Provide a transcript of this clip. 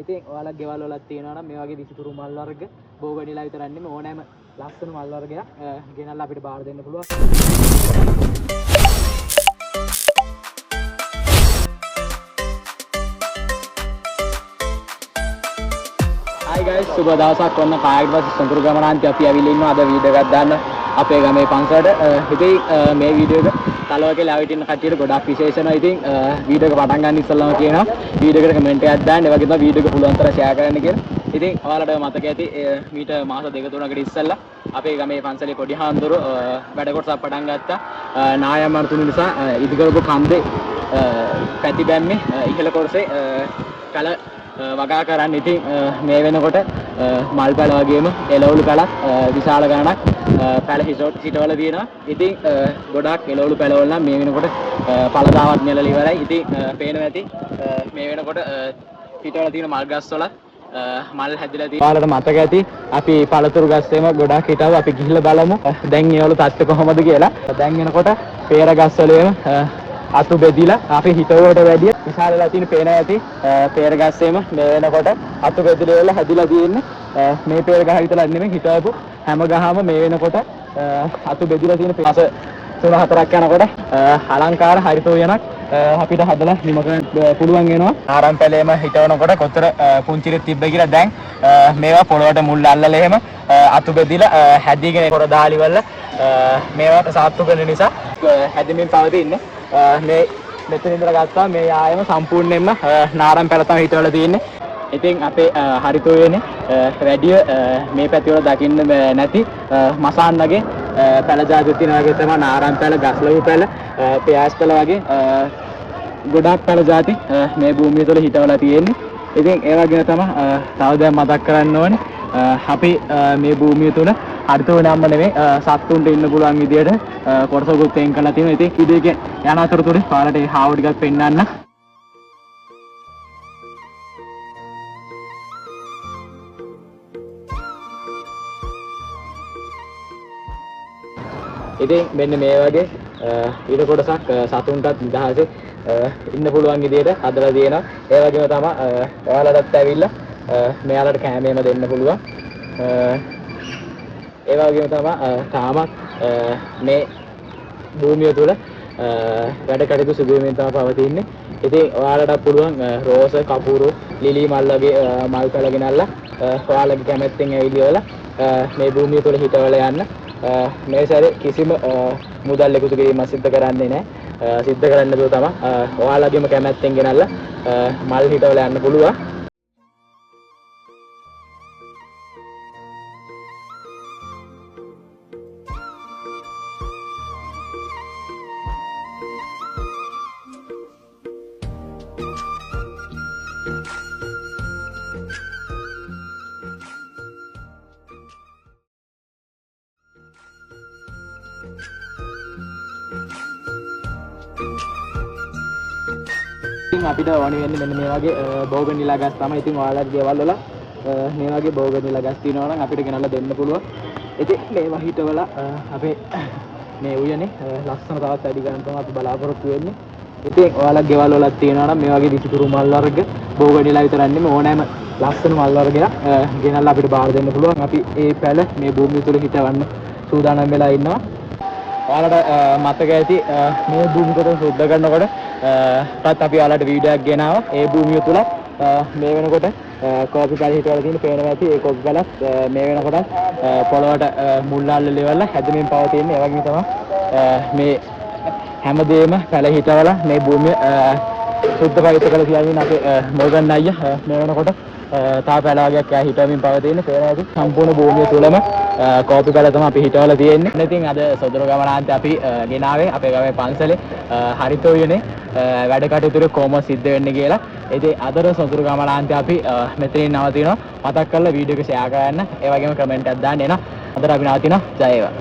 ඉතින් ඔයාලා ගෙවල් වල තියෙනවා නම් මේ වගේ විසිතුරු මල් වර්ග බෝගනිලා විතරක් නෙමෙයි ඕනෑම ලස්සන මල් වර්ගයක් ගෙනල්ලා අපිට බාර දෙන්න පුළුවන්. Hi guys, සුබ දවසක්. ඔන්න කායකට පස්සේ සොඳුරු ගමනාන්තේ අපි ඇවිල්ලා ඉන්නවා. අද වීඩියෝ එකක් දාන්න අපේ ගමේ පන්සලට. ඉතින් මේ වීඩියෝ එක තලව කියලා ඇවිත් ඉන්න කට්ටියට ගොඩක් විශේෂ වෙනවා. ඉතින් වීඩියෝ එක පටන් ගන්න ඉස්සෙල්ලාම කියනවා වීඩියෝ එකට කමෙන්ට් එකක් දාන්න. ඒ වගේම වීඩියෝ එක පුළුවන් තරම් ෂෙයා කරන්න කියලා. ඉතින් ඔයාලට මතක ඇති මීට මාස දෙක තුනකට ඉස්සෙල්ලා අපේ ගමේ පන්සලේ පොඩි හාමුදුරු වැඩ කොටසක් පටන් ගත්තා. නායම් අර්ථුණු නිසා ඉදිකරපු කන්දේ පැති බැම්මේ ඉහළ කොටසේ කල වගා කරන්න. ඉතින් මේ වෙනකොට මල් පැල වගේම එළවලු පැලක් විශාල ගණනක් පැල හිටවල තියෙනවා. ඉතින් ගොඩක් එළවලු පැලවල නම් මේ වෙනකොට පළදාවත් නෙලලා ඉවරයි. ඉතින් පේනවා ඇති මේ වෙනකොට හිටවල තියෙන මල් ගස් වල මල් හැදිලා තියෙනවා. ඔයාලට මතක ඇති අපි පළතුරු ගස්සෙම ගොඩක් හිටව අපි ගිහිල්ලා බලමු දැන් ඒවල තත්ත්වය කොහොමද කියලා. දැන් එනකොට පේර ගස් වලේම අතු බෙදිලා අපි හිතවලට වැඩිය විශාලලා තියෙන පේන ඇති පේර ගස්සෙම මේ වෙනකොට අතු බෙදිලා වල හැදිලා තියෙන්නේ. මේ පේර ගහ විතරක් නෙමෙයි හිතවපු හැම ගහම මේ වෙනකොට අතු බෙදිලා තියෙන පාස 3-4ක් යනකොට අලංකාර හරිත උයනක් අපිට හදලා නිම කරන්න පුළුවන් වෙනවා. ආරම් පැලේම හිටවනකොට කොතර පුංචිරෙත් තිබ්බ කියලා දැන් මේවා පොළොවට මුල් අල්ලලා එහෙම අතු බෙදිලා හැදීගෙන පොර දාලි වල මේවට සාත්තු කරන නිසා හැදෙමින් පවතින්නේ. මේ මෙතන ඉඳලා ගත්තා මේ ආයම සම්පූර්ණයෙන්ම නාරම් පැල තමයි හිටවල තියෙන්නේ. ඉතින් අපේ හරිත උයනේ වැඩි මේ පැති වල දකින්න නැති මසාන්නගේ පැල ජාති තියෙනවා. වගේ තමයි නාරම් පැල, ගස්ලවු පැල, පියාස් පැල වගේ ගොඩක් පැල ජාති මේ භූමිය තුළ හිටවලා තියෙන්නේ. ඉතින් ඒ වගේම තමයි තව දැන් මතක් කරන්න ඕනේ අපි මේ භූමිය තුළ හරිත උයනම්ම නෙමෙයි සත්තුන්ට ඉන්න පුළුවන් විදියට කොටසකුත් තෙන් කරලා තියෙනවා. ඉතින් ඉදිරියේ යන අතරතුරේ පාරට ඒ හාව ටිකක් පෙන්නන්න. ඉතින් මෙන්න මේ වගේ ඊට කොටසක් සතුන්ටත් නිදහසේ ඉන්න පුළුවන් විදියට හදලා තියෙනවා. ඒ වගේම තමයි ඔයාලටත් ඇවිල්ලා මෙයාලට කැමේම දෙන්න පුළුවන්. ඒ වගේම තමයි තාමත් මේ භූමිය තුළ වැඩ කටයුතු සිදු වෙමින් තමයි පවතින්නේ. ඉතින් ඔයාලට පුළුවන් රෝස, කපුරු, ලිලි මල් වගේ මල් පැල ගෙනල්ලා ඔයාලගේ කැමැත්තෙන් ඇවිල්ලා මේ භූමිය තුළ හිටවල යන්න. මේ සැරේ කිසිම මුදල් එකතු කිරීමක් සිද්ධ කරන්නේ නැහැ. සිද්ධ කරන්න දුව තමයි ඔයාලගේම කැමැත්තෙන් ගෙනල්ලා මල් හිටවල යන්න පුළුවන්. අපිට ඕනේ වෙන්නේ මෙන්න මේ වගේ බෝගනිලා ගස් තමයි. ඉතින් ඔයාලගේ ගෙවල් වල මේ වගේ බෝගනිලා ගස් තියෙනවා නම් අපිට ගෙනල්ලා දෙන්න පුළුවන්. ඉතින් මේවා හිටවල අපේ මේ උයනේ ලස්සන තවත් වැඩි ගන්න තමයි අපි බලාපොරොත්තු වෙන්නේ. ඉතින් ඔයාලගේ ගෙවල් වල තියෙනවා නම් මේ වගේ විසිතුරු මල් වර්ග බෝගනිලා විතරක් නෙමෙයි ඕනෑම ලස්සන මල් වර්ගයක් ගෙනල්ලා අපිට බාර දෙන්න පුළුවන්. අපි ඒ පැල මේ භූමිය තුල හිටවන්න සූදානම් වෙලා ඉන්නවා. ඔයාලට මතක ඇති මේ භූමිය කොට සුද්ධ කරනකොට තාත් අපි ඔයාලට වීඩියෝ එකක් ගෙනාවා. ඒ භූමිය තුල මේ වෙනකොට කෝපි පැල හිටවල තියෙන පේනවා ඇති. ඒ කෝපි පැලත් මේ වෙනකොට පොළොවට මුල් අල්ලලා ඉවරලා හැදෙමින් පවතින්නේ. ඒ වගේම තමයි මේ හැමදේම පැල හිටවල මේ භූමිය සුද්ධ පවිත්‍ර කරලා කියන්නේ අපේ මොගන් අයියා මේ වෙනකොට තා පැල වගේක් හිටවමින් පවතින්නේ. පේනවා ඇති සම්පූර්ණ භූමිය තුලම කෝපි පැල තමයි අපි හිටවල තියෙන්නේ. ඉතින් අද සොඳුරු ගමනාන්තේ අපි ගෙනාවේ අපේ ගමේ පන්සලේ හරිත උයනේ වැඩ කටයුතු කොහොම සිද්ධ වෙන්නේ කියලා. ඉතින් අදට සොඳුරු ගමනාන්තේ අපි මෙතනින් නවතිනවා. මතක් කරලා වීඩියෝ එක ෂෙයා කරන්න. ඒ වගේම කමෙන්ට් එකක් දාන්න එනවා. අදට අපි නවතිනවා. ජය වේවා.